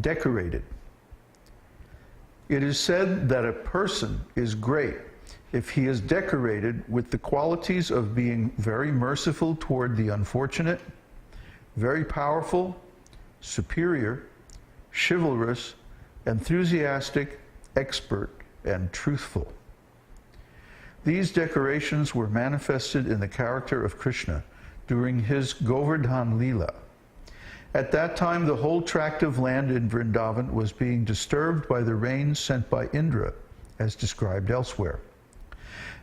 decorated. It is said that a person is great if he is decorated with the qualities of being very merciful toward the unfortunate, very powerful, superior, chivalrous, enthusiastic, expert, and truthful. These decorations were manifested in the character of Kṛṣṇa during his Govardhan Lila. At that time, the whole tract of land in Vrindavan was being disturbed by the rains sent by Indra, as described elsewhere.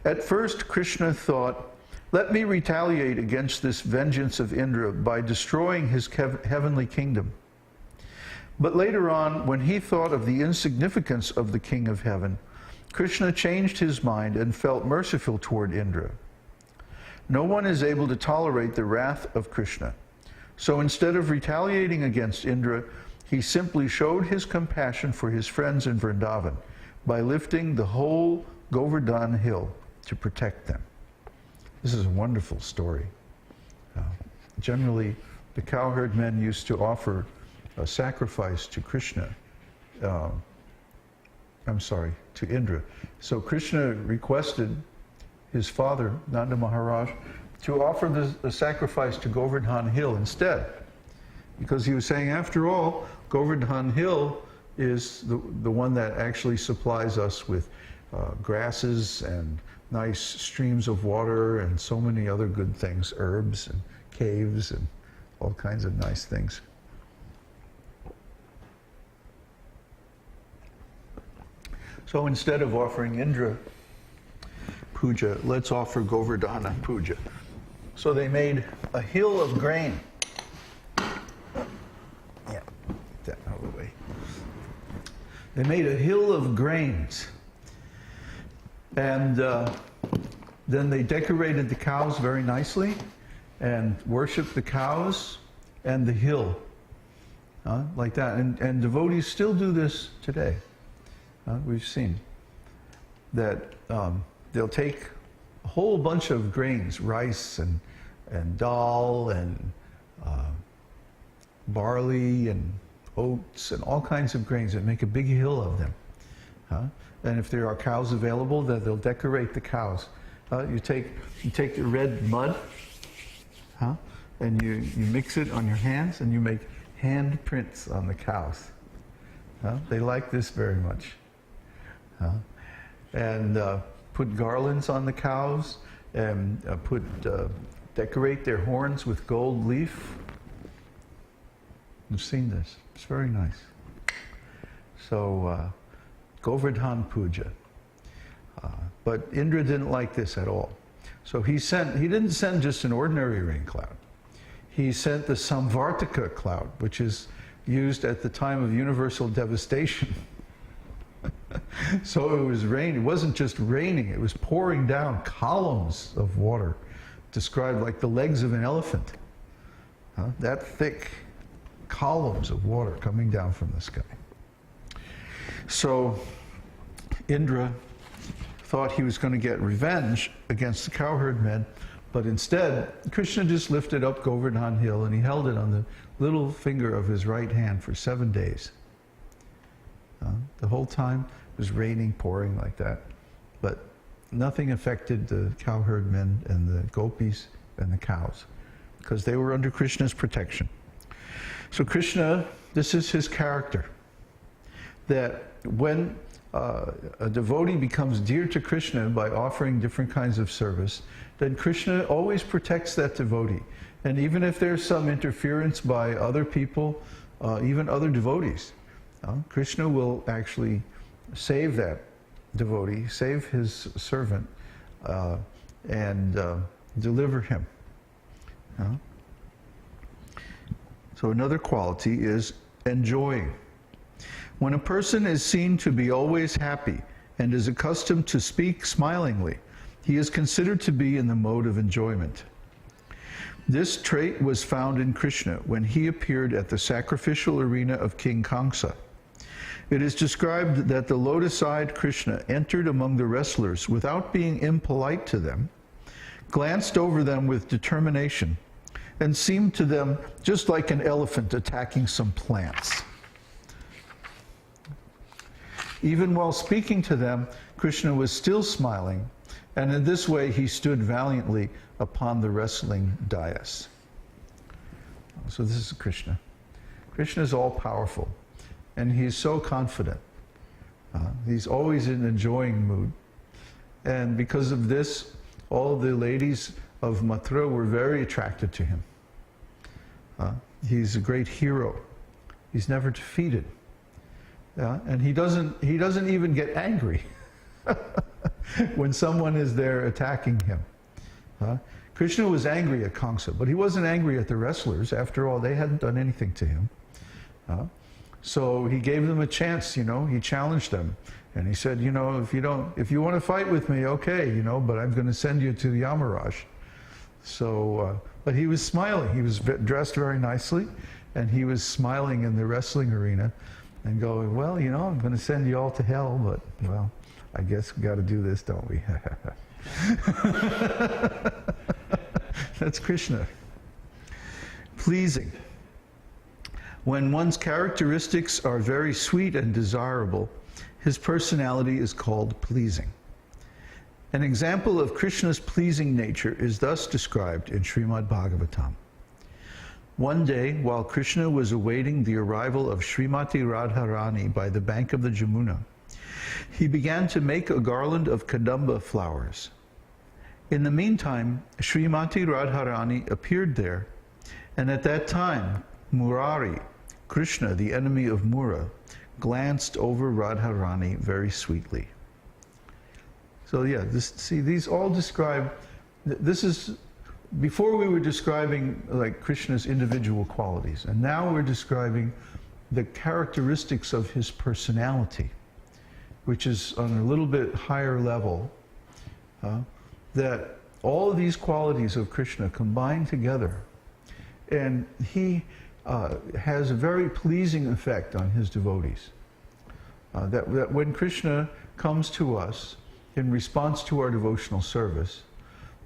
At first, Kṛṣṇa thought, "Let me retaliate against this vengeance of Indra by destroying his heavenly kingdom." But later on, when he thought of the insignificance of the King of Heaven, Kṛṣṇa changed his mind and felt merciful toward Indra. No one is able to tolerate the wrath of Kṛṣṇa. So instead of retaliating against Indra, he simply showed his compassion for his friends in Vrindavan by lifting the whole Govardhan hill to protect them. This is a wonderful story. Generally, the cowherd men used to offer a sacrifice to Kṛṣṇa. To Indra. So Kṛṣṇa requested his father, Nanda Maharaj, to offer the sacrifice to Govardhan Hill instead. Because he was saying, after all, Govardhan Hill is the one that actually supplies us with grasses and nice streams of water and so many other good things, herbs and caves and all kinds of nice things. So instead of offering Indra puja, let's offer Govardhana puja. So they made a hill of grain. Yeah, get that out of the way. They made a hill of grains. And then they decorated the cows very nicely and worshiped the cows and the hill. Like that. And devotees still do this today. We've seen that they'll take a whole bunch of grains, rice and dal and barley and oats and all kinds of grains and make a big hill of them. And if there are cows available, then they'll decorate the cows. You take the red mud, and you mix it on your hands and you make hand prints on the cows. They like this very much. And put garlands on the cows and decorate their horns with gold leaf. You've seen this. It's very nice. So Govardhan Puja. But Indra didn't like this at all. So he didn't send just an ordinary rain cloud. He sent the Samvartaka cloud, which is used at the time of universal devastation. So it was raining. It wasn't just raining, it was pouring down columns of water, described like the legs of an elephant. That thick columns of water coming down from the sky. So Indra thought he was going to get revenge against the cowherd men, but instead Kṛṣṇa just lifted up Govardhan Hill and he held it on the little finger of his right hand for 7 days. The whole time it was raining, pouring like that, but nothing affected the cowherd men and the gopis and the cows because they were under Kṛṣṇa's protection. So Kṛṣṇa, this is his character, that when a devotee becomes dear to Kṛṣṇa by offering different kinds of service, then Kṛṣṇa always protects that devotee. And even if there's some interference by other people, even other devotees, Kṛṣṇa will actually save that devotee, save his servant, and deliver him. So another quality is enjoying. When a person is seen to be always happy and is accustomed to speak smilingly, he is considered to be in the mode of enjoyment. This trait was found in Kṛṣṇa when he appeared at the sacrificial arena of King Kamsa. It is described that the lotus-eyed Kṛṣṇa entered among the wrestlers without being impolite to them, glanced over them with determination, and seemed to them just like an elephant attacking some plants. Even while speaking to them, Kṛṣṇa was still smiling, and in this way he stood valiantly upon the wrestling dais. So this is Kṛṣṇa. Kṛṣṇa is all-powerful, and he's so confident. He's always in an enjoying mood. And because of this, all the ladies of Mathura were very attracted to him. He's a great hero. He's never defeated. And he doesn't even get angry when someone is there attacking him. Kṛṣṇa was angry at Kṛṣṇa, but he wasn't angry at the wrestlers. After all, they hadn't done anything to him. So he gave them a chance, he challenged them. And he said, if you want to fight with me, okay, but I'm going to send you to the Yamaraj. So, but he was smiling. He was dressed very nicely, and he was smiling in the wrestling arena and going, well, I'm going to send you all to hell, but, well, I guess we got to do this, don't we? That's Kṛṣṇa. Pleasing. When one's characteristics are very sweet and desirable, his personality is called pleasing. An example of Kṛṣṇa's pleasing nature is thus described in Srimad Bhagavatam. One day, while Kṛṣṇa was awaiting the arrival of Srimati Radharani by the bank of the Jamuna, he began to make a garland of kadamba flowers. In the meantime, Srimati Radharani appeared there, and at that time, Murari, Kṛṣṇa, the enemy of Mura, glanced over Radharani very sweetly. So yeah, these all describe, this is, before we were describing like Kṛṣṇa's individual qualities, and now we're describing the characteristics of his personality, which is on a little bit higher level, that all of these qualities of Kṛṣṇa combine together, and he has a very pleasing effect on his devotees. That when Kṛṣṇa comes to us in response to our devotional service,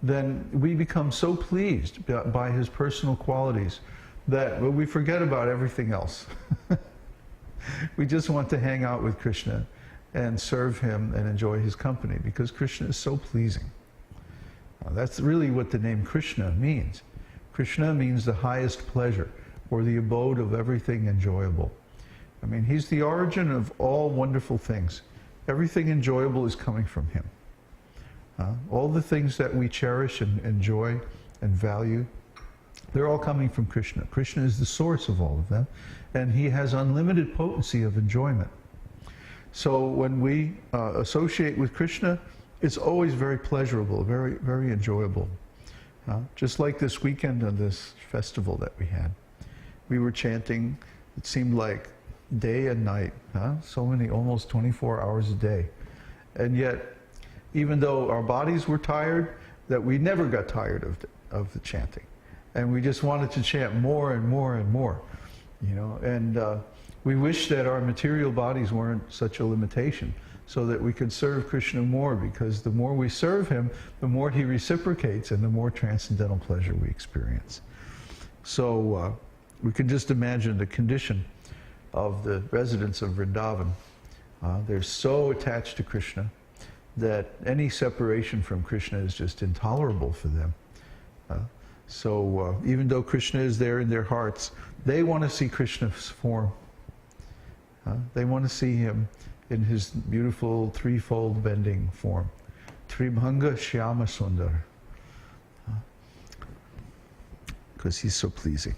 then we become so pleased by his personal qualities that we forget about everything else. We just want to hang out with Kṛṣṇa and serve him and enjoy his company because Kṛṣṇa is so pleasing. That's really what the name Kṛṣṇa means. Kṛṣṇa means the highest pleasure, or the abode of everything enjoyable. I mean, he's the origin of all wonderful things. Everything enjoyable is coming from him. All the things that we cherish and enjoy and value, they're all coming from Kṛṣṇa. Kṛṣṇa is the source of all of them, and he has unlimited potency of enjoyment. So when we associate with Kṛṣṇa, it's always very pleasurable, very, very enjoyable. Just like this weekend on this festival that we had. We were chanting, it seemed like day and night, so many, almost 24 hours a day. And yet, even though our bodies were tired, that we never got tired of the chanting. And we just wanted to chant more and more and more, and we wish that our material bodies weren't such a limitation, so that we could serve Kṛṣṇa more, because the more we serve him, the more he reciprocates and the more transcendental pleasure we experience. So we can just imagine the condition of the residents of Vrindavan. They're so attached to Kṛṣṇa that any separation from Kṛṣṇa is just intolerable for them. So even though Kṛṣṇa is there in their hearts, they want to see Kṛṣṇa's form. They want to see him in his beautiful threefold bending form. Tribhanga Shyama Sundar. Because he's so pleasing.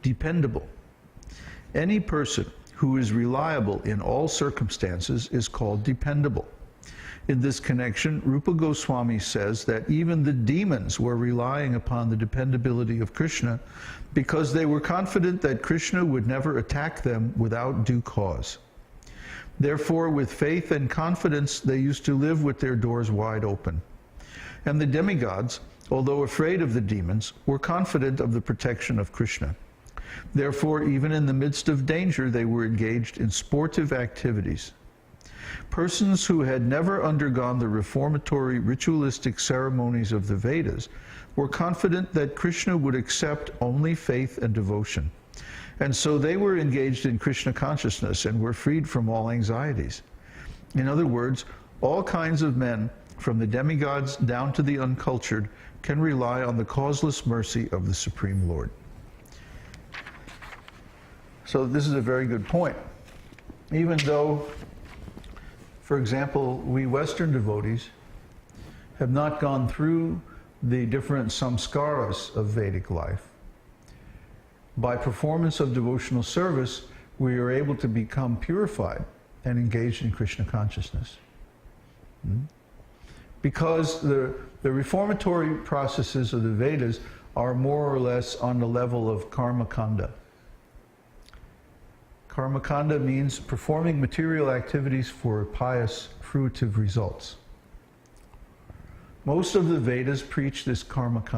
Dependable. Any person who is reliable in all circumstances is called dependable. In this connection, Rupa Gosvāmī says that even the demons were relying upon the dependability of Kṛṣṇa because they were confident that Kṛṣṇa would never attack them without due cause. Therefore, with faith and confidence, they used to live with their doors wide open. And the demigods, although afraid of the demons, were confident of the protection of Kṛṣṇa. Therefore, even in the midst of danger, they were engaged in sportive activities. Persons who had never undergone the reformatory ritualistic ceremonies of the Vedas were confident that Kṛṣṇa would accept only faith and devotion. And so they were engaged in Krishna consciousness and were freed from all anxieties. In other words, all kinds of men, from the demigods down to the uncultured, can rely on the causeless mercy of the Supreme Lord. So this is a very good point. Even though, for example, we Western devotees have not gone through the different samskaras of Vedic life, by performance of devotional service, we are able to become purified and engaged in Krishna consciousness. Because the reformatory processes of the Vedas are more or less on the level of karma kanda. Karma kanda means performing material activities for pious, fruitive results. Most of the Vedas preach this karma kanda.